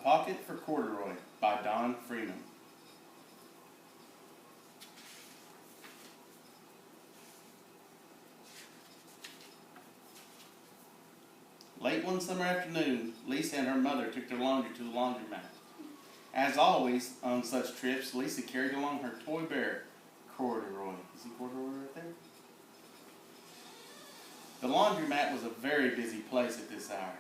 Pocket for Corduroy by Don Freeman. Late one summer afternoon, Lisa and her mother took their laundry to the laundromat. As always, on such trips, Lisa carried along her toy bear, Cordurroy. You see Cordurroy right there? The laundromat was a very busy place at this hour.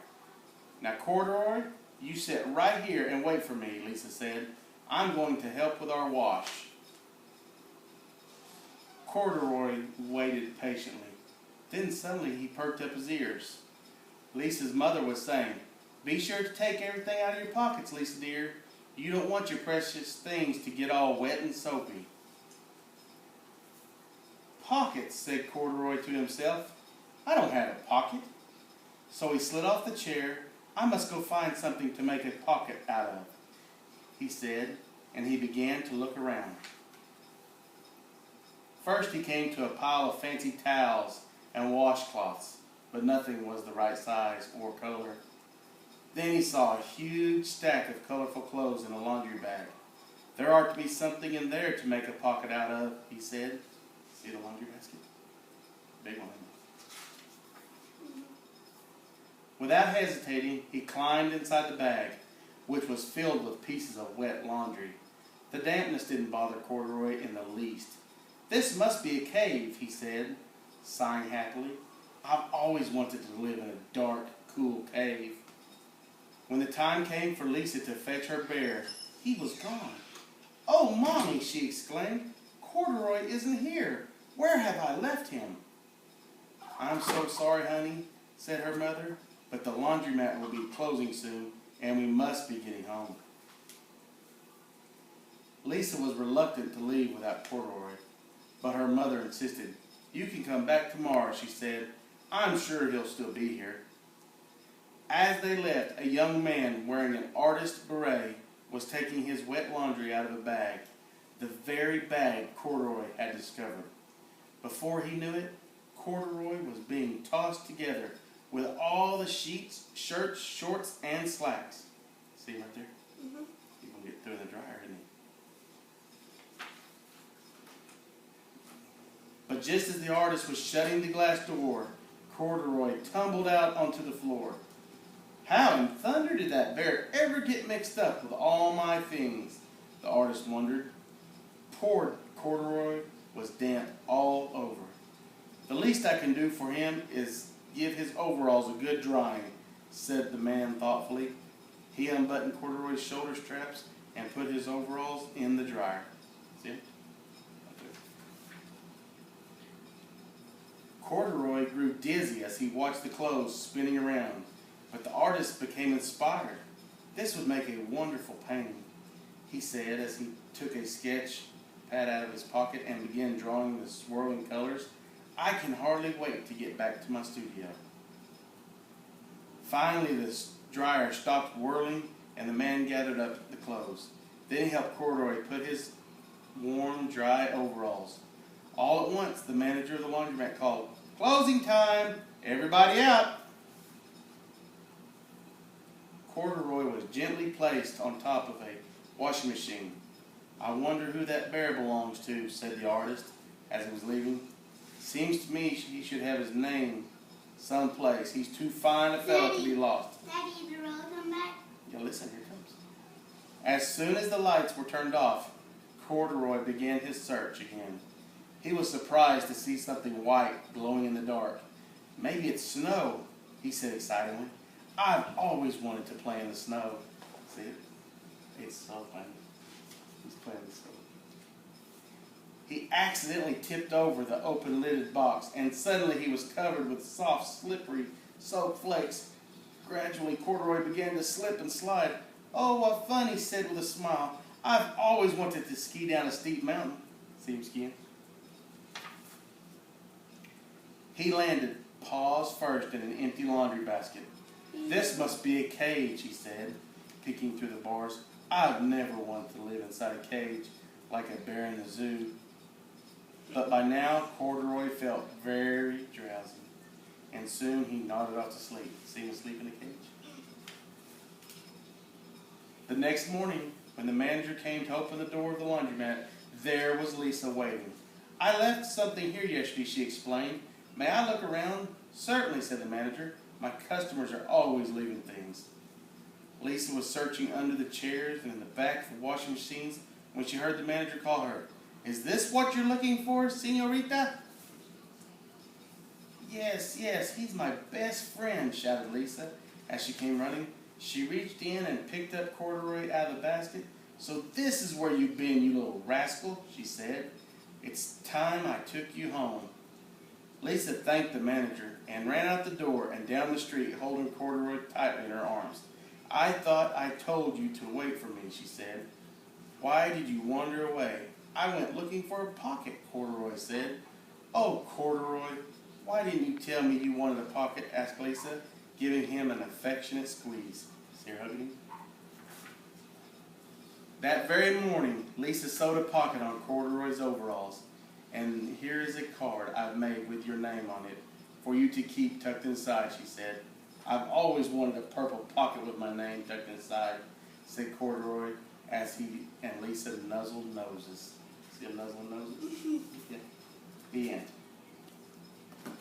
Now, Cordurroy, you sit right here and wait for me, Lisa said. I'm going to help with our wash. Cordurroy waited patiently. Then suddenly he perked up his ears. Lisa's mother was saying, "Be sure to take everything out of your pockets, Lisa dear. You don't want your precious things to get all wet and soapy." "Pockets," said Cordurroy to himself. "I don't have a pocket." So he slid off the chair. "I must go find something to make a pocket out of," he said, and he began to look around. First he came to a pile of fancy towels and washcloths, but nothing was the right size or color. Then he saw a huge stack of colorful clothes in a laundry bag. "There ought to be something in there to make a pocket out of," he said. See the laundry basket? Big one. Without hesitating, he climbed inside the bag, which was filled with pieces of wet laundry. The dampness didn't bother Cordurroy in the least. "This must be a cave," he said, sighing happily. "I've always wanted to live in a dark, cool cave." When the time came for Lisa to fetch her bear, he was gone. "Oh, Mommy," she exclaimed, "Cordurroy isn't here. Where have I left him?" "I'm so sorry, honey," said her mother, "but the laundromat will be closing soon, and we must be getting home." Lisa was reluctant to leave without Cordurroy, but her mother insisted. "You can come back tomorrow," she said. "I'm sure he'll still be here." As they left, a young man wearing an artist beret was taking his wet laundry out of a bag, the very bag Cordurroy had discovered. Before he knew it, Cordurroy was being tossed together with all the sheets, shirts, shorts, and slacks. See right there? Mm-hmm. He's going to get through the dryer, isn't he? But just as the artist was shutting the glass door, Cordurroy tumbled out onto the floor. "How in thunder did that bear ever get mixed up with all my things?" the artist wondered. Poor Cordurroy was damp all over. "The least I can do for him is give his overalls a good drying," said the man thoughtfully. He unbuttoned Cordurroy's shoulder straps and put his overalls in the dryer. See it? Cordurroy grew dizzy as he watched the clothes spinning around, but the artist became inspired. "This would make a wonderful painting," he said as he took a sketch pad out of his pocket and began drawing the swirling colors. "I can hardly wait to get back to my studio." Finally, the dryer stopped whirling and the man gathered up the clothes. Then he helped Cordurroy put his warm, dry overalls. All at once, the manager of the laundromat called, "Closing time! Everybody out!" Cordurroy was gently placed on top of a washing machine. "I wonder who that bear belongs to," said the artist as he was leaving. "Seems to me he should have his name someplace. He's too fine a fellow to be lost." Daddy, the road come back. Yeah, listen, here it comes. As soon as the lights were turned off, Cordurroy began his search again. He was surprised to see something white glowing in the dark. "Maybe it's snow," he said excitedly. "I've always wanted to play in the snow." See it? It's so funny. He's playing in the snow. He accidentally tipped over the open-lidded box, and suddenly he was covered with soft, slippery soap flakes. Gradually, Cordurroy began to slip and slide. "Oh, what fun," he said with a smile. "I've always wanted to ski down a steep mountain." See him skiing? He landed paws first in an empty laundry basket. "This must be a cage," he said, peeking through the bars. "I've never wanted to live inside a cage like a bear in the zoo." But by now, Cordurroy felt very drowsy, and soon he nodded off to sleep. See him asleep in the cage? next morning, when the manager came to open the door of the laundromat, there was Lisa waiting. "I left something here yesterday," she explained. "May I look around?" "Certainly," said the manager. "My customers are always leaving things." Lisa was searching under the chairs and in the back of the washing machines when she heard the manager call her. "Is this what you're looking for, senorita?" "Yes, yes, he's my best friend," shouted Lisa as she came running. She reached in and picked up Cordurroy out of the basket. "So this is where you've been, you little rascal," she said. "It's time I took you home." Lisa thanked the manager and ran out the door and down the street, holding Cordurroy tightly in her arms. "I thought I told you to wait for me," she said. "Why did you wander away?" "I went looking for a pocket," Cordurroy said. "Oh, Cordurroy, why didn't you tell me you wanted a pocket?" asked Lisa, giving him an affectionate squeeze. See her hugging him? That very morning, Lisa sewed a pocket on Cordurroy's overalls. "And here is a card I've made with your name on it for you to keep tucked inside," she said. "I've always wanted a purple pocket with my name tucked inside," said Cordurroy as he and Lisa nuzzled noses. See them nuzzling noses? Yeah. The end.